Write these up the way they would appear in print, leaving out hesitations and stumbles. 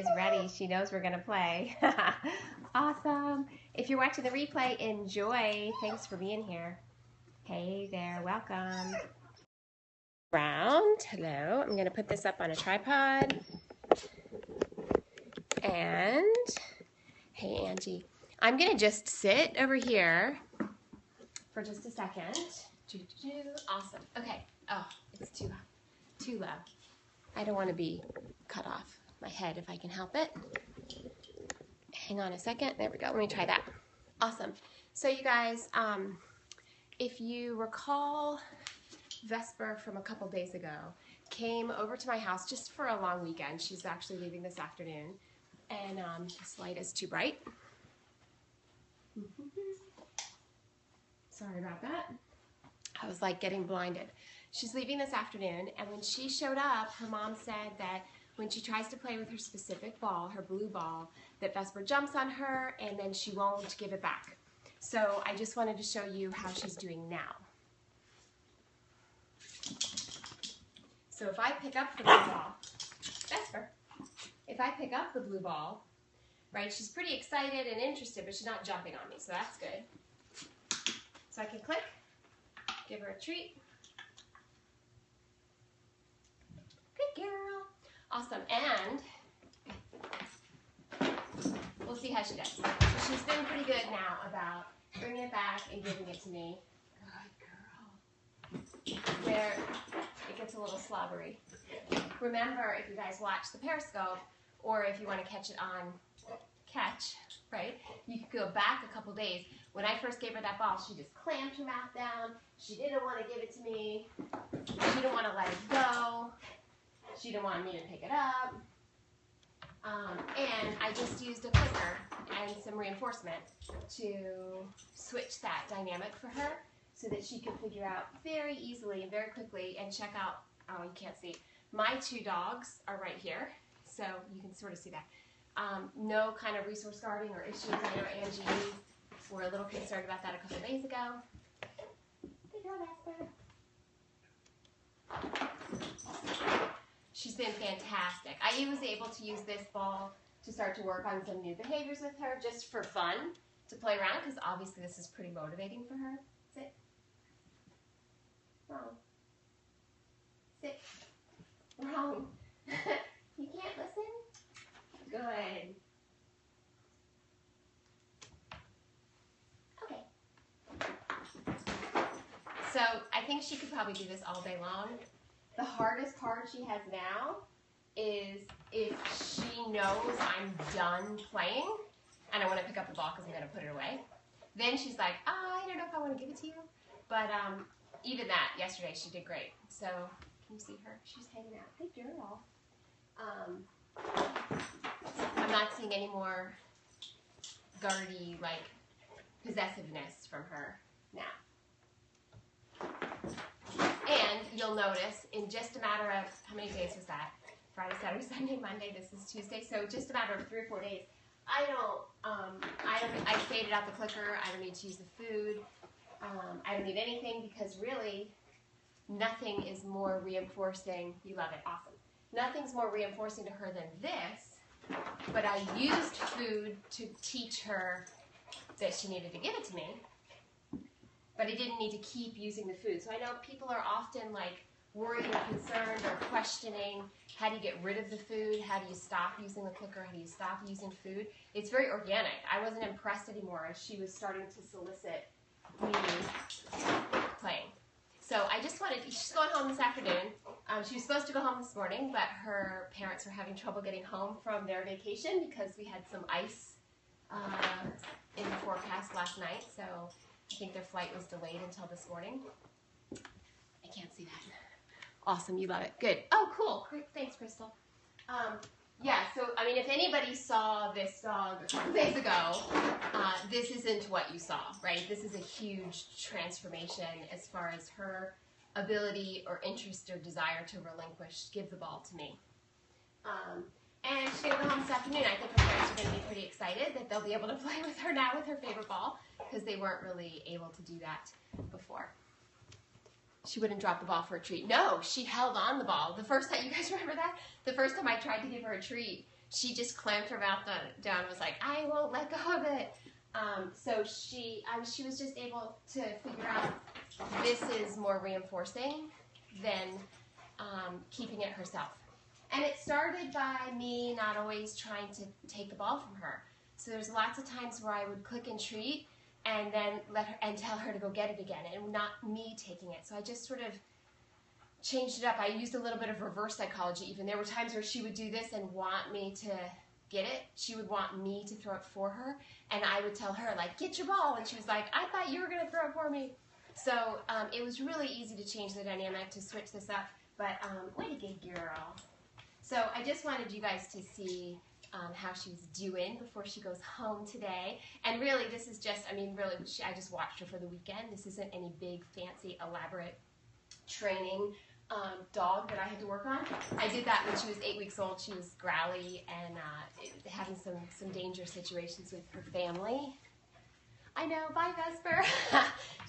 is ready. She knows we're going to play. Awesome. If you're watching the replay, enjoy. Thanks for being here. Hey there, welcome. Round, hello. I'm going to put this up on a tripod. And, hey Angie, I'm going to just sit over here for just a second. Awesome. Okay. Oh, it's too low. I don't want to be cut off my head if I can help it. Hang on a second. There we go. Let me try that. Awesome. So you guys, if you recall, Vesper from a couple days ago came over to my house just for a long weekend. She's actually leaving this afternoon. And this light is too bright. Sorry about that. I was like getting blinded. She's leaving this afternoon, and when she showed up, her mom said that when she tries to play with her specific ball, her blue ball, that Vesper jumps on her and then she won't give it back. So I just wanted to show you how she's doing now. So if I pick up the blue ball, Vesper, if I pick up the blue ball, right, she's pretty excited and interested, but she's not jumping on me, so that's good. So I can click, give her a treat. Good girl. Awesome, and we'll see how she does. So she's been pretty good now about bringing it back and giving it to me. Good girl. Where it gets a little slobbery. Remember, if you guys watch the Periscope, or if you want to catch it on catch, right, you could go back a couple days. When I first gave her that ball, she just clamped her mouth down. She didn't want to give it to me. She didn't want to let it go. She didn't want me to pick it up. And I just used a clicker and some reinforcement to switch that dynamic for her so that she could figure out very easily and very quickly and check out, oh, you can't see, my two dogs are right here, so you can sort of see that. No kind of resource guarding or issues. I know Angie were a little concerned about that a couple days ago. Good girl, Vesper. She's been fantastic. I was able to use this ball to start to work on some new behaviors with her just for fun, to play around, because obviously this is pretty motivating for her. Sit. Wrong. Sit. Wrong. You can't listen? Good. Okay. So I think she could probably do this all day long. The hardest part she has now is if she knows I'm done playing and I want to pick up the ball because I'm going to put it away. Then she's like, oh, I don't know if I want to give it to you. But even that, yesterday, she did great. So can you see her? She's hanging out. Good girl. I'm not seeing any more guardy, like, possessiveness from her now. And you'll notice in just a matter of, how many days was that? Friday, Saturday, Sunday, Monday, this is Tuesday. So just a matter of 3 or 4 days. I faded out the clicker. I don't need to use the food. I don't need anything because really nothing is more reinforcing. You love it, awesome. Nothing's more reinforcing to her than this, but I used food to teach her that she needed to give it to me. But I didn't need to keep using the food. So I know people are often like worried or concerned or questioning, how do you get rid of the food? How do you stop using the clicker? How do you stop using food? It's very organic. I wasn't impressed anymore as she was starting to solicit me playing. So I just wanted, she's going home this afternoon. She was supposed to go home this morning, but her parents were having trouble getting home from their vacation because we had some ice in the forecast last night. So I think their flight was delayed until this morning. I can't see that. Awesome, you love it. Good. Oh, cool. Great. Thanks, Crystal. Yeah, so, I mean, if anybody saw this dog a couple days ago, this isn't what you saw, right? This is a huge transformation as far as her ability or interest or desire to relinquish, give the ball to me. And she's going to go home this afternoon. I think her parents are going to be pretty excited that they'll be able to play with her now with her favorite ball because they weren't really able to do that before. She wouldn't drop the ball for a treat. No, she held on the ball. The first time, you guys remember that? The first time I tried to give her a treat, she just clamped her mouth down and was like, I won't let go of it. So she was just able to figure out this is more reinforcing than keeping it herself. And it started by me not always trying to take the ball from her. So there's lots of times where I would click and treat and then let her and tell her to go get it again, and not me taking it. So I just sort of changed it up. I used a little bit of reverse psychology even. There were times where she would do this and want me to get it. She would want me to throw it for her, and I would tell her, like, get your ball, and she was like, I thought you were going to throw it for me. So it was really easy to change the dynamic, to switch this up, but way to go, girl. So I just wanted you guys to see how she's doing before she goes home today. And really, this is just, I mean, really, I just watched her for the weekend. This isn't any big, fancy, elaborate training dog that I had to work on. I did that when she was 8 weeks old. She was growly and having some dangerous situations with her family. I know, bye Vesper.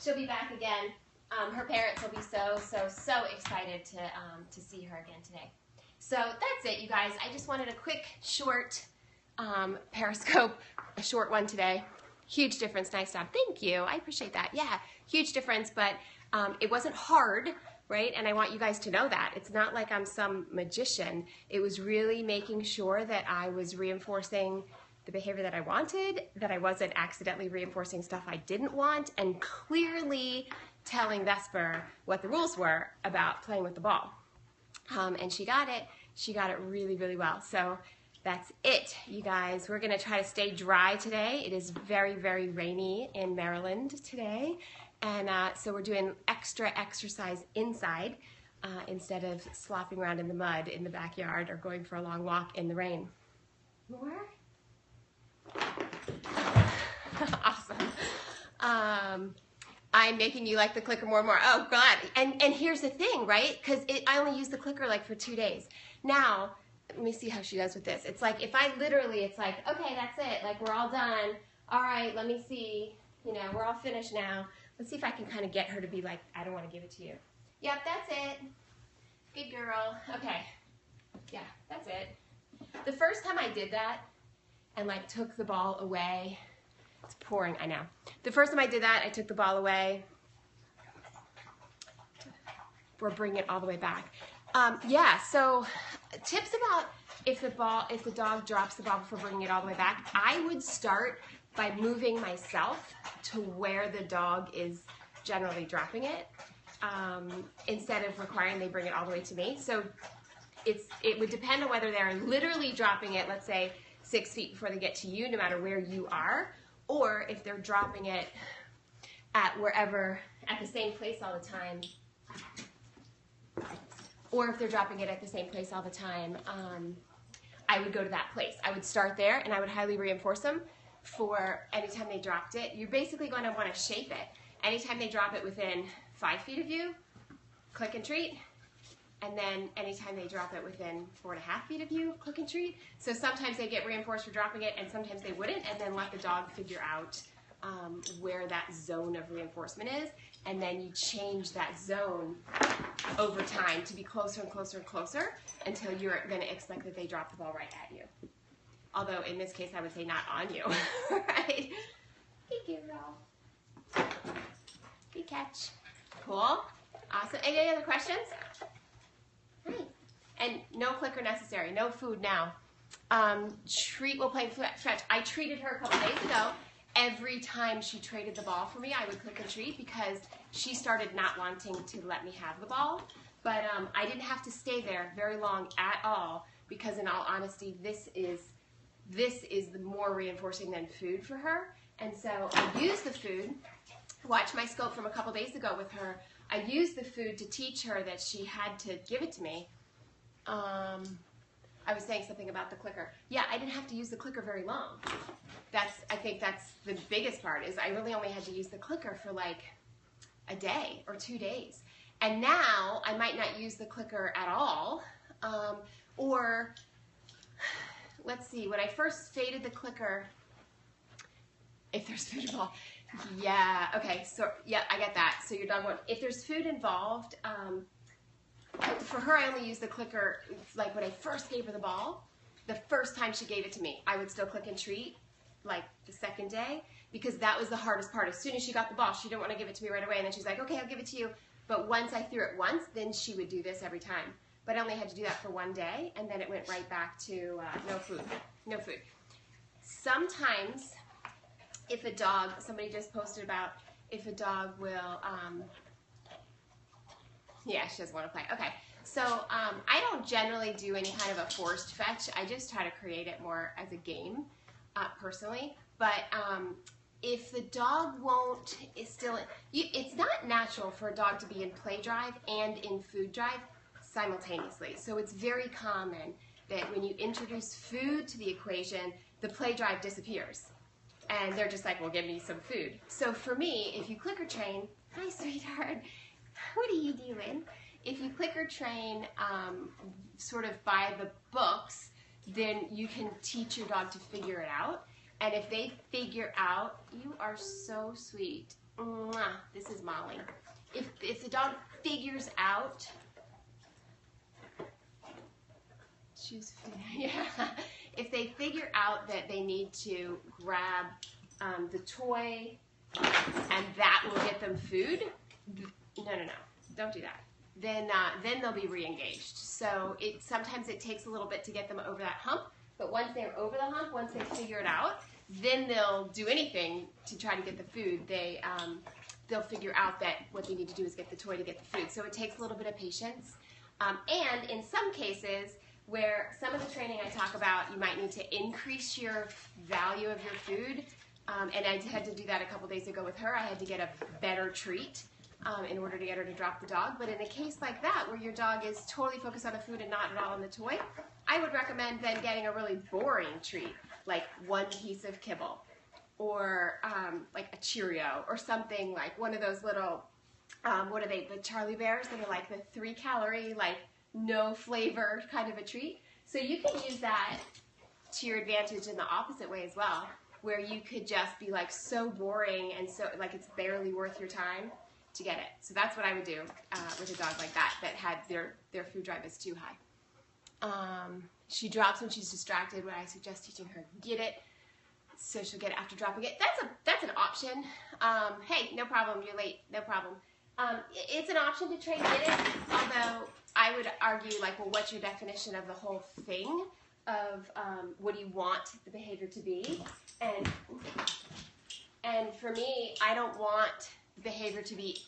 She'll be back again. Her parents will be so excited to see her again today. So that's it, you guys. I just wanted a quick, short Periscope, a short one today. Huge difference. Nice job. Thank you. I appreciate that. Yeah, huge difference, but it wasn't hard, right? And I want you guys to know that. It's not like I'm some magician. It was really making sure that I was reinforcing the behavior that I wanted, that I wasn't accidentally reinforcing stuff I didn't want, and clearly telling Vesper what the rules were about playing with the ball. And she got it. She got it really, really well. So that's it, you guys. We're going to try to stay dry today. It is very, very rainy in Maryland today. And so we're doing extra exercise inside instead of slopping around in the mud in the backyard or going for a long walk in the rain. More? Awesome. I'm making you like the clicker more and more. Oh, God. And here's the thing, right? Because I only use the clicker like for 2 days. Now, let me see how she does with this. It's like, if I literally, it's like, okay, that's it. Like, we're all done. All right, let me see. You know, we're all finished now. Let's see if I can kind of get her to be like, I don't want to give it to you. Yep, that's it. Good girl. Okay. Yeah, that's it. The first time I did that and, like, took the ball away, it's pouring, I know. The first time I did that, I took the ball away. We're bringing it all the way back. Yeah, so tips about if the dog drops the ball before bringing it all the way back, I would start by moving myself to where the dog is generally dropping it, instead of requiring they bring it all the way to me. So it would depend on whether they're literally dropping it, let's say 6 feet before they get to you, no matter where you are, or if they're dropping it at the same place all the time, or if they're dropping it at the same place all the time, I would go to that place. I would start there, and I would highly reinforce them for anytime they dropped it. You're basically going to want to shape it. Anytime they drop it within 5 feet of you, click and treat. And then anytime they drop it within 4.5 feet of you, click and treat. So sometimes they get reinforced for dropping it, and sometimes they wouldn't, and then let the dog figure out where that zone of reinforcement is, and then you change that zone over time to be closer and closer and closer until you're going to expect that they drop the ball right at you. Although in this case, I would say not on you, right? Good girl. Good catch. Cool. Awesome. Any other questions? Nice. And no clicker necessary. No food now. Treat will play fetch. I treated her a couple days ago. Every time she traded the ball for me, I would click and treat because she started not wanting to let me have the ball. But I didn't have to stay there very long at all because, in all honesty, this is the more reinforcing than food for her. And so I used the food. Watch my scope from a couple days ago with her. I used the food to teach her that she had to give it to me. I was saying something about the clicker. Yeah, I didn't have to use the clicker very long. I think that's the biggest part, is I really only had to use the clicker for like a day or 2 days. And now I might not use the clicker at all. Or, let's see, when I first faded the clicker, if there's food involved, yeah, okay, so, yeah, I get that. So your dog won't, if there's food involved, for her I only use the clicker, like when I first gave her the ball, the first time she gave it to me, I would still click and treat, like the second day, because that was the hardest part. As soon as she got the ball, she didn't want to give it to me right away, and then she's like, okay, I'll give it to you. But once I threw it once, then she would do this every time. But I only had to do that for one day, and then it went right back to no food, no food. Sometimes, if a dog, somebody just posted about if a dog will, yeah, she doesn't want to play. Okay, so I don't generally do any kind of a forced fetch. I just try to create it more as a game, personally. But if the dog won't, it's not natural for a dog to be in play drive and in food drive simultaneously. So it's very common that when you introduce food to the equation, the play drive disappears. And they're just like, well, give me some food. So for me, if you clicker train, hi sweetheart, what are you doing? If you clicker train sort of by the books, then you can teach your dog to figure it out. And if they figure out, you are so sweet. Mwah, this is Molly. If the dog figures out, yeah. If they figure out that they need to grab the toy and that will get them food, no, don't do that. Then they'll be re-engaged. So sometimes it takes a little bit to get them over that hump, but once they're over the hump, once they figure it out, then they'll do anything to try to get the food. They'll figure out that what they need to do is get the toy to get the food. So it takes a little bit of patience. And in some cases, where some of the training I talk about, you might need to increase your value of your food. And I had to do that a couple days ago with her. I had to get a better treat in order to get her to drop the dog. But in a case like that, where your dog is totally focused on the food and not at all on the toy, I would recommend then getting a really boring treat, like one piece of kibble, or like a Cheerio, or something like one of those little, what are they, the Charlie Bears that are like the 3-calorie, like no flavor kind of a treat. So you can use that to your advantage in the opposite way as well, where you could just be like so boring and so like it's barely worth your time to get it. So that's what I would do with a dog like that had their food drive is too high. She drops when she's distracted, when I suggest teaching her get it, so she'll get it after dropping it. That's an option. Hey, no problem, you're late, no problem. It's an option to train get it, although I would argue, like, well, what's your definition of the whole thing of what do you want the behavior to be? And for me, I don't want behavior to be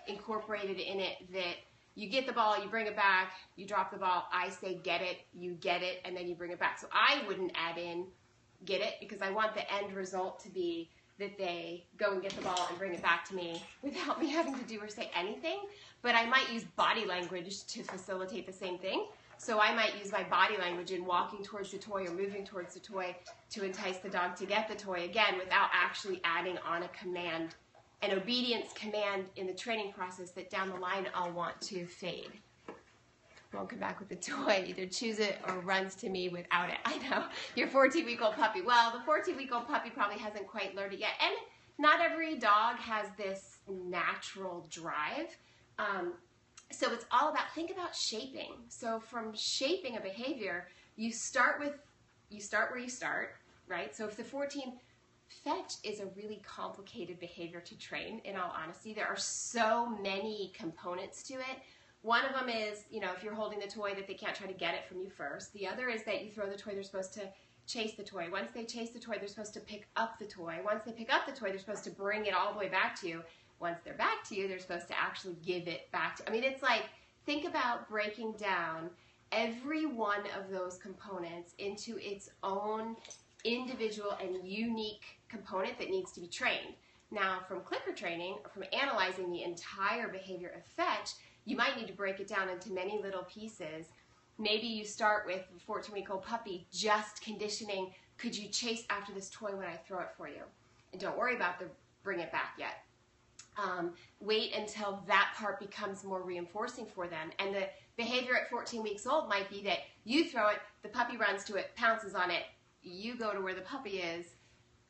incorporated in it that you get the ball, you bring it back, you drop the ball, I say get it, you get it, and then you bring it back. So I wouldn't add in get it, because I want the end result to be that they go and get the ball and bring it back to me without me having to do or say anything. But I might use body language to facilitate the same thing. So I might use my body language in walking towards the toy or moving towards the toy to entice the dog to get the toy, again, without actually adding on a command, an obedience command in the training process that down the line I'll want to fade. Won't come back with the toy, either choose it or runs to me without it. I know, your 14-week-old puppy. Well, the 14-week-old puppy probably hasn't quite learned it yet. And not every dog has this natural drive. So it's all about, think about shaping. So from shaping a behavior, you start where you start, right? So if the 14 fetch is a really complicated behavior to train, in all honesty, there are so many components to it. One of them is, you know, if you're holding the toy, that they can't try to get it from you first. The other is that you throw the toy, they're supposed to chase the toy. Once they chase the toy, they're supposed to pick up the toy. Once they pick up the toy, they're supposed to bring it all the way back to you. Once they're back to you, they're supposed to actually give it back to you. I mean, it's like, think about breaking down every one of those components into its own individual and unique component that needs to be trained. Now, from clicker training, or from analyzing the entire behavior of fetch, you might need to break it down into many little pieces. Maybe you start with a 14-week-old puppy, just conditioning, could you chase after this toy when I throw it for you? And don't worry about the bring it back yet. Wait until that part becomes more reinforcing for them. And the behavior at 14 weeks old might be that you throw it, the puppy runs to it, pounces on it, you go to where the puppy is,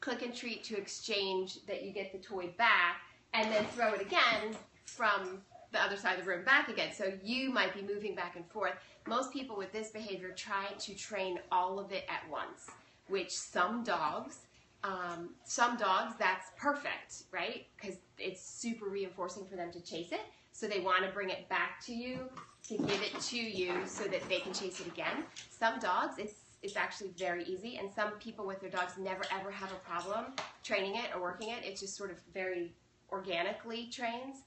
click and treat to exchange that you get the toy back, and then throw it again from the other side of the room back again. So you might be moving back and forth. Most people with this behavior try to train all of it at once, which some dogs that's perfect, right? Because it's super reinforcing for them to chase it. So they want to bring it back to you, to give it to you so that they can chase it again. Some dogs, it's actually very easy, and some people with their dogs never ever have a problem training it or working it. It just sort of very organically trains.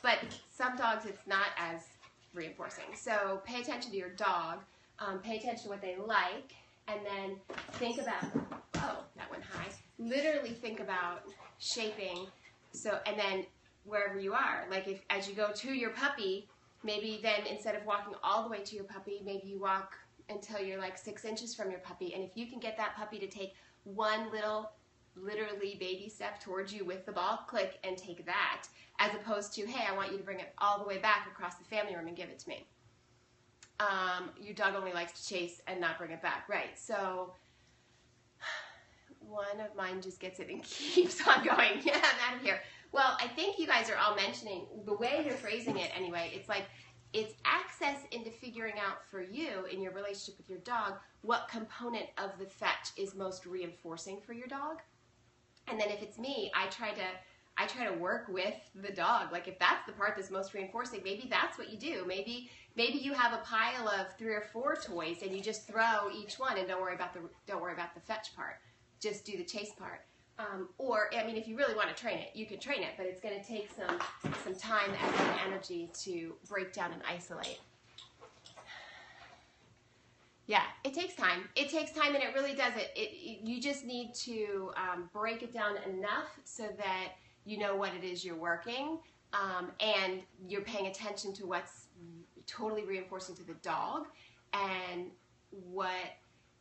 But some dogs, it's not as reinforcing. So pay attention to your dog, pay attention to what they like, and then think about, oh, that went high. Literally think about shaping, so, and then wherever you are, like if as you go to your puppy, maybe then instead of walking all the way to your puppy, maybe you walk until you're like 6 inches from your puppy, and if you can get that puppy to take one little, literally baby step towards you with the ball, click and take that, as opposed to, hey, I want you to bring it all the way back across the family room and give it to me. Your dog only likes to chase and not bring it back, right? So one of mine just gets it and keeps on going. Yeah, I'm out of here. Well, I think you guys are all mentioning, the way you're phrasing it anyway, it's like, it's access into figuring out for you in your relationship with your dog what component of the fetch is most reinforcing for your dog. And then if it's me, I try to work with the dog. Like if that's the part that's most reinforcing, maybe that's what you do. Maybe you have a pile of 3 or 4 toys and you just throw each one and don't worry about the fetch part. Just do the chase part. Or, I mean, if you really want to train it, you can train it, but it's going to take some time, effort, and energy to break down and isolate. Yeah, it takes time. It takes time, and it really does it. You just need to break it down enough so that you know what it is you're working, and you're paying attention to what's totally reinforcing to the dog, and what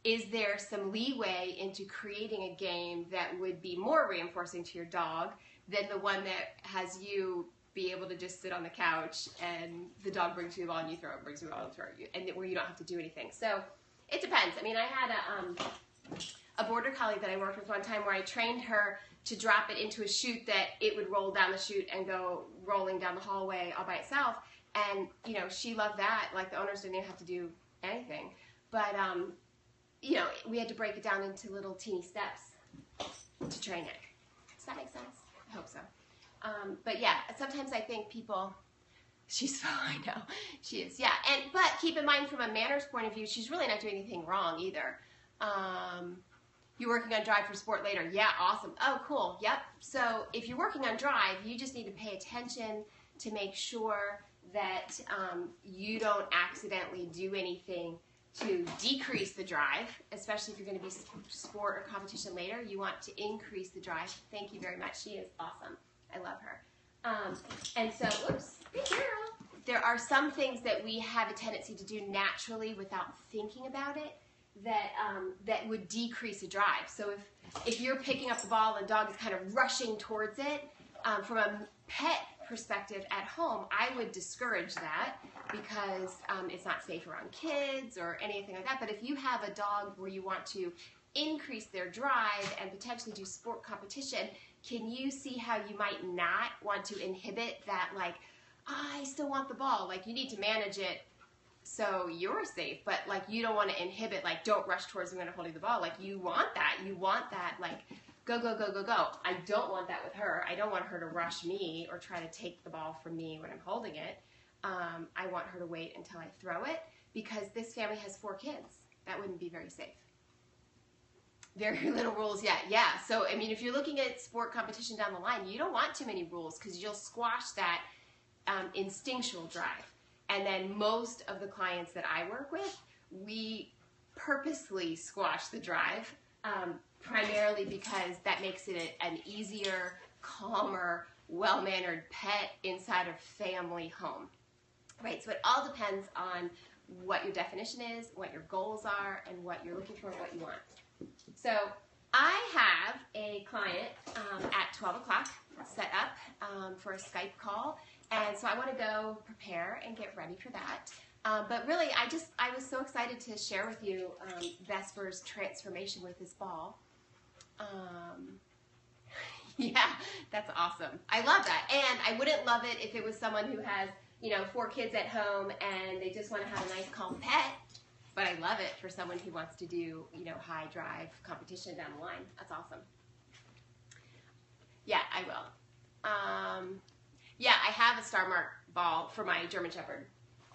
is there some leeway into creating a game that would be more reinforcing to your dog than the one that has you be able to just sit on the couch and the dog brings you the ball and you throw it, brings you the ball and throw it, and where you don't have to do anything. So it depends. I mean, I had a border collie that I worked with one time where I trained her to drop it into a chute that it would roll down the chute and go rolling down the hallway all by itself. And, you know, she loved that. Like, the owners didn't even have to do anything. But, you know, we had to break it down into little teeny steps to train it. Does that make sense? I hope so. But yeah, sometimes I think people, she's fine now. She is, yeah. But keep in mind, from a manners point of view, she's really not doing anything wrong either. You're working on drive for sport later. Yeah, awesome. Oh, cool. Yep. So if you're working on drive, you just need to pay attention to make sure that you don't accidentally do anything to decrease the drive, especially if you're going to be sport or competition later. You want to increase the drive. Thank you very much. She is awesome. I love her. And so, oops, good girl. There are some things that we have a tendency to do naturally without thinking about it that would decrease a drive. So if you're picking up the ball and the dog is kind of rushing towards it, from a pet perspective at home, I would discourage that because it's not safe around kids or anything like that. But if you have a dog where you want to increase their drive and potentially do sport competition, can you see how you might not want to inhibit that, like, I still want the ball? Like, you need to manage it so you're safe, but like, you don't want to inhibit, like, don't rush towards me when I'm holding the ball. Like, you want that, like, go, go, go, go, go. I don't want that with her. I don't want her to rush me or try to take the ball from me when I'm holding it. I want her to wait until I throw it, because this family has 4 kids. That wouldn't be very safe. Very little rules yet. Yeah, so I mean, if you're looking at sport competition down the line, you don't want too many rules because you'll squash that instinctual drive. And then most of the clients that I work with, we purposely squash the drive, primarily because that makes it an easier, calmer, well-mannered pet inside a family home. Right, so it all depends on what your definition is, what your goals are, and what you're looking for and what you want. So I have a client at 12 o'clock set up for a Skype call, and so I want to go prepare and get ready for that. But really, I was so excited to share with you Vesper's transformation with his ball. Yeah, that's awesome. I love that. And I wouldn't love it if it was someone who has, 4 kids at home and they just want to have a nice calm pet. But I love it for someone who wants to do, high drive competition down the line. That's awesome. Yeah, I will. Yeah, I have a Star Mark ball for my German Shepherd.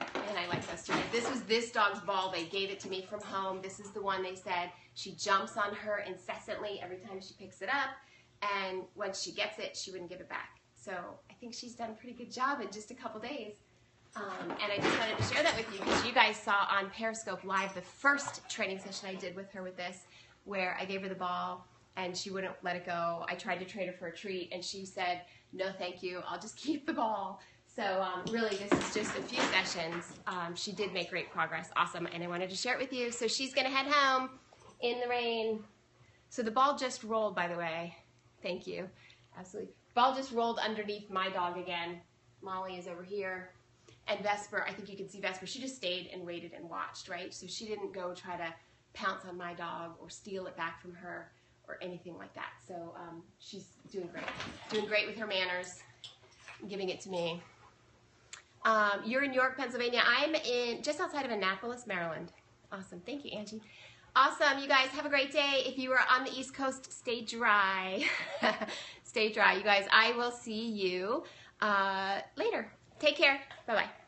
And I like those too. This was this dog's ball. They gave it to me from home. This is the one they said she jumps on her incessantly every time she picks it up. And once she gets it, she wouldn't give it back. So I think she's done a pretty good job in just a couple days. And I just wanted to share that with you because you guys saw on Periscope Live the first training session I did with her with this, where I gave her the ball and she wouldn't let it go. I tried to trade her for a treat and she said, no thank you, I'll just keep the ball. So really this is just a few sessions. She did make great progress, awesome, and I wanted to share it with you. So she's gonna head home in the rain. So the ball just rolled, by the way. Thank you, absolutely. Ball just rolled underneath my dog again. Molly is over here. And Vesper, I think you can see Vesper, she just stayed and waited and watched, right? So she didn't go try to pounce on my dog or steal it back from her or anything like that. So she's doing great with her manners, giving it to me. You're in York, Pennsylvania. I'm in just outside of Annapolis, Maryland. Awesome. Thank you, Angie. Awesome. You guys have a great day. If you are on the East Coast, stay dry. Stay dry. You guys, I will see you later. Take care. Bye-bye.